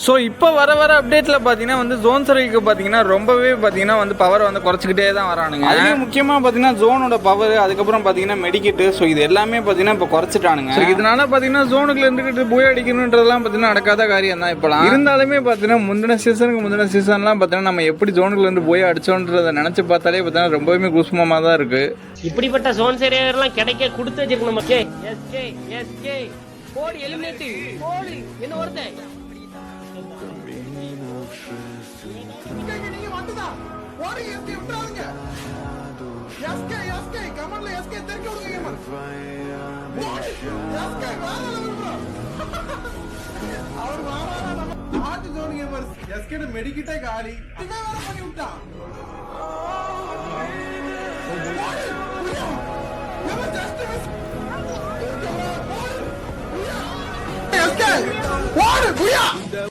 So இப்போ வர அப்டேட்டில் பார்த்தீங்கன்னா வந்து ஜோன் சர்வேக்கு பார்த்தீங்கன்னா ரொம்பவே பார்த்தீங்கன்னா வந்து பவரை வந்து குறைச்சிக்கிட்டே தான் வரானுங்க. அதுலேயும் முக்கியமாக பார்த்தீங்கன்னா ஜோனோட பவர், அதுக்கப்புறம் பார்த்தீங்கன்னா மெடிக்கெட்டு, ஸோ இது எல்லாமே பார்த்தீங்கன்னா இப்போ குறைச்சிட்டானுங்க. ஸோ இதனால பார்த்தீங்கன்னா ஜோனுக்குள்ள இருந்துக்கிட்டு போய் அடிக்கணுன்றதெல்லாம் பார்த்தீங்கன்னா நடக்காத காரியம் தான் இப்போலாம். இருந்தாலுமே பார்த்தீங்கன்னா முந்தின சீசன்லாம் பார்த்தீங்கன்னா நம்ம எப்படி ஜோனுக்குள்ள இருந்து போய் அடிச்சோன்றதை நினச்சி பார்த்தாலே பார்த்தீங்கன்னா ரொம்பவே குஸ்மமாக தான் இருக்குது. இப்படிப்பட்ட ஜோன் சர்வேயர்லாம் கிடைக்க கொடுத்து வச்சிருக்கணும். எஸ்கே போடி எலிமினேட் போடி என்ன ஒருத்தன் நீங்க வந்துதா போடி எஸ்கே விட்டுறாதீங்க. எஸ்கே கமெண்ட்ல எஸ்கே தெரிஞ்சு விடுங்க கேமர். எஸ்கே அவர் வாராரா நம்ம ஆட் ஜோன் கேமர்ஸ். எஸ்கே ட மெடிக்கிட்டே காலி இவன் வேற பண்ணி விட்டான். எஸ்கே போடு புயா